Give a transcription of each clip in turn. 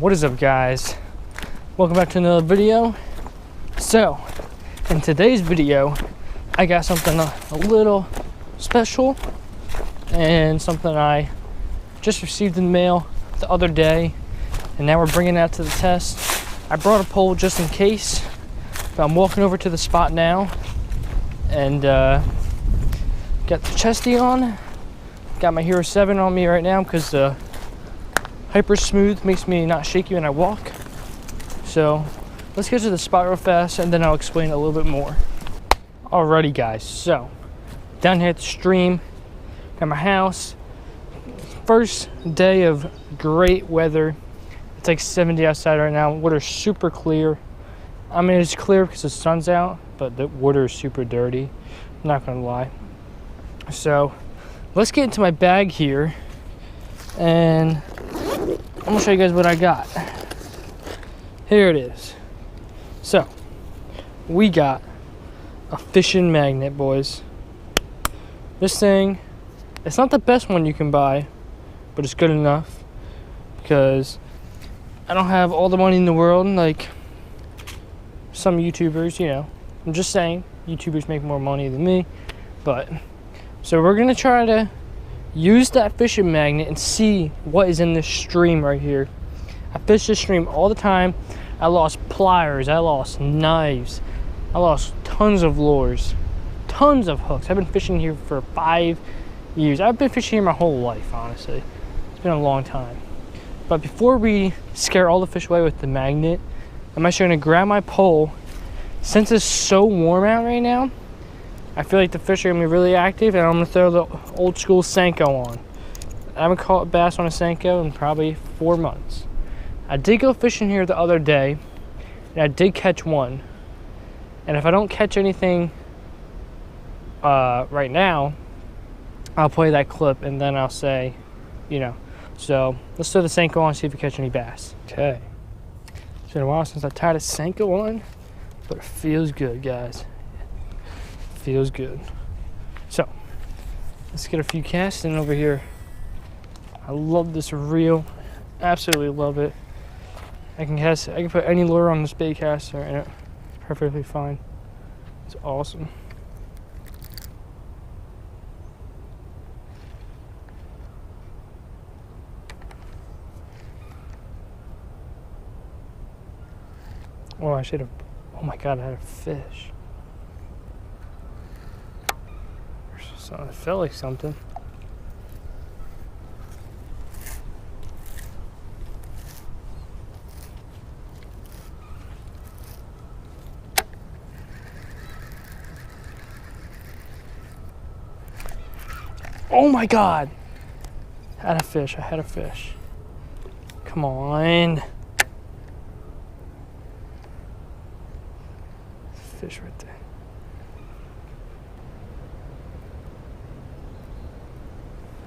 What is up, guys? Welcome back to another video. So in today's video I got something a little special and something I just received in the mail the other day, and now we're bringing it out to the test. I brought a pole just in case, but I'm walking over to the spot now and got the chesty on. Got my Hero 7 on me right now because the Hyper Smooth makes me not shaky when I walk. So let's get to the spot real fast and then I'll explain a little bit more. Alrighty, guys, so down here at the stream at my house. First day of great weather. It's like 70 outside right now. Water's super clear. I mean, it's clear because the sun's out, but the water is super dirty. I'm not gonna lie. So let's get into my bag here and I'm gonna show you guys what I got. Here it is. So we got a fishing magnet, boys. This thing, it's not the best one you can buy, but it's good enough because I don't have all the money in the world like some YouTubers, you know. I'm just saying, YouTubers make more money than me. But so we're gonna try to use that fishing magnet and see what is in this stream right here. I fish this stream all the time. I lost pliers, I lost knives, I lost tons of lures, tons of hooks. I've been fishing here for 5 years. I've been fishing here my whole life, honestly. It's been a long time. But before we scare all the fish away with the magnet, I'm actually gonna grab my pole. Since it's so warm out right now, I feel like the fish are gonna be really active, and I'm gonna throw the old school Senko on. I haven't caught bass on a Senko in probably 4 months. I did go fishing here the other day, and I did catch one. And if I don't catch anything right now, I'll play that clip and then I'll say, you know. So let's throw the Senko on and see if we catch any bass. Okay. It's been a while since I tied a Senko on, but it feels good, guys. Feels good. So let's get a few casts in over here. I love this reel, absolutely love it. I can put any lure on this bait caster and it's perfectly fine. It's awesome. Oh, I should have. Oh my god, I had a fish. So it felt like something. Oh my god! I had a fish, I had a fish. Come on. Fish right there.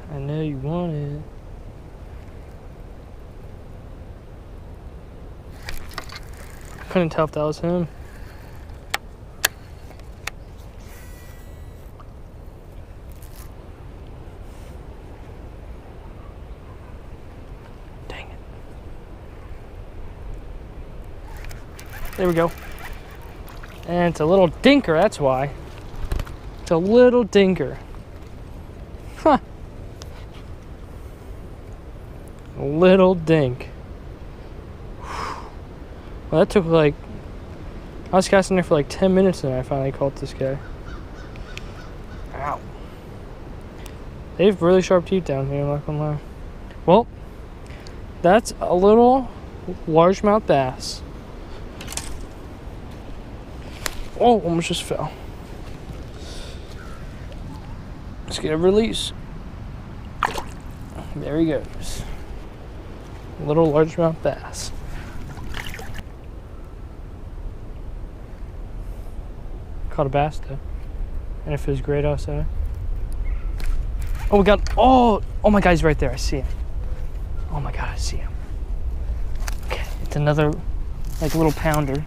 I know you want it. I couldn't tell if that was him. Dang it. There we go. And it's a little dinker, that's why. It's a little dinker. Huh. A little dink. Well, that took like, I was casting there for like 10 minutes and I finally caught this guy. Ow. They have really sharp teeth down here, I'm not gonna lie. Well, that's a little largemouth bass. Oh, almost just fell. Let's get a release. There he goes. Little largemouth bass. Caught a bass though, and it feels great outside. Oh, we got. Oh my god, he's right there. I see him. Oh my god, I see him. Okay, it's another like little pounder.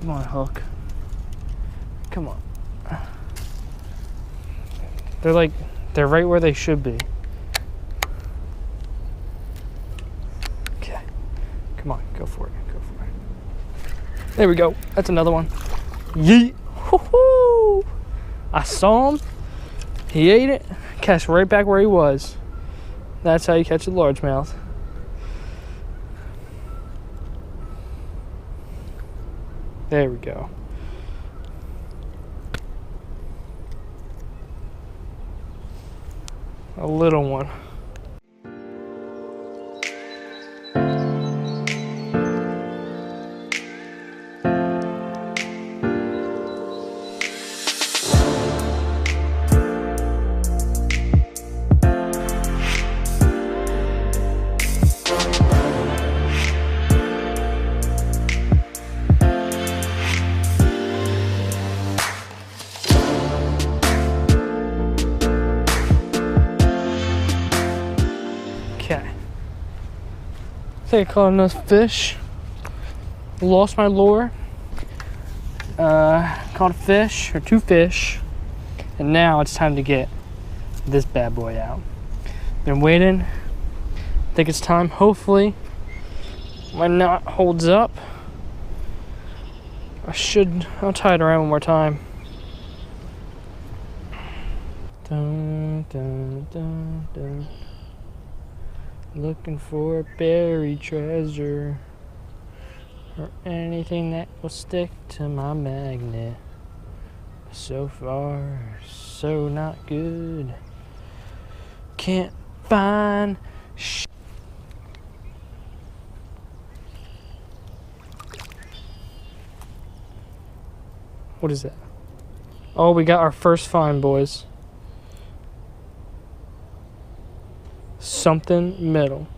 Come on, hook. Come on. They're right where they should be. Okay. Come on, go for it. Go for it. There we go. That's another one. Yeet. Woo-hoo. I saw him. He ate it. Cast right back where he was. That's how you catch a largemouth. There we go. A little one. Okay. I think I caught enough fish. Lost my lure. Caught a fish or 2 fish. And now it's time to get this bad boy out. Been waiting. I think it's time. Hopefully my knot holds up. I'll tie it around one more time. Dun, dun, dun, dun. Looking for a buried treasure or anything that will stick to my magnet. So far, so not good. Can't find What is that? Oh, we got our first find, boys. Something metal.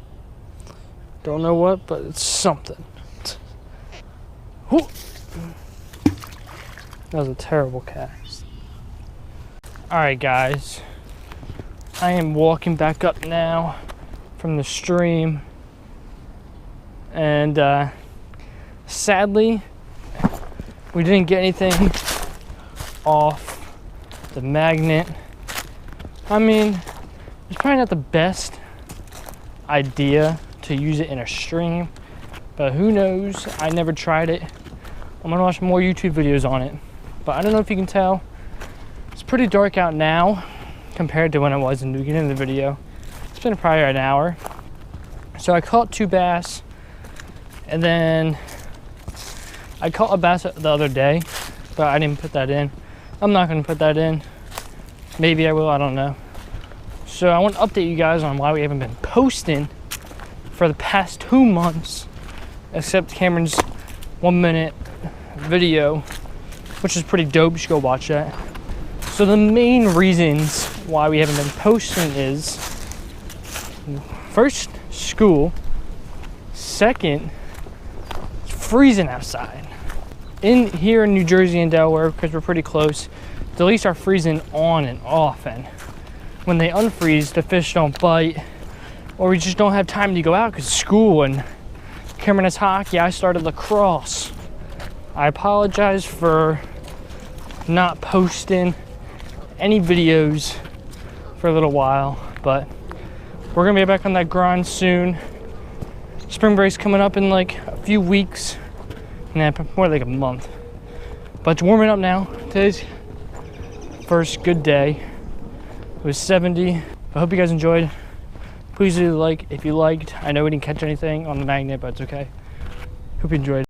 Don't know what, but it's something. Whew. That was a terrible cast. Alright guys, I am walking back up now from the stream, and sadly we didn't get anything off the magnet. I mean, it's probably not the best idea to use it in a stream, but who knows? I never tried it. I'm gonna watch more YouTube videos on it, but I don't know if you can tell, it's pretty dark out now compared to when it was in the beginning of the video. It's been probably an hour. So I caught 2 bass, and then I caught a bass the other day, but I didn't put that in. I'm not gonna put that in. Maybe I will, I don't know. So I want to update you guys on why we haven't been posting for the past 2 months, except Cameron's 1-minute video, which is pretty dope. You should go watch that. So the main reasons why we haven't been posting is, first, school. Second, it's freezing outside. Here in New Jersey and Delaware, because we're pretty close, the lakes are freezing on and off, and when they unfreeze, the fish don't bite, or we just don't have time to go out because school, and Cameron has hockey, I started lacrosse. I apologize for not posting any videos for a little while, but we're gonna be back on that grind soon. Spring break's coming up in like a few weeks, more like a month. But it's warming up now. Today's first good day. It was 70. I hope you guys enjoyed. Please leave a like if you liked. I know we didn't catch anything on the magnet, but it's okay. Hope you enjoyed.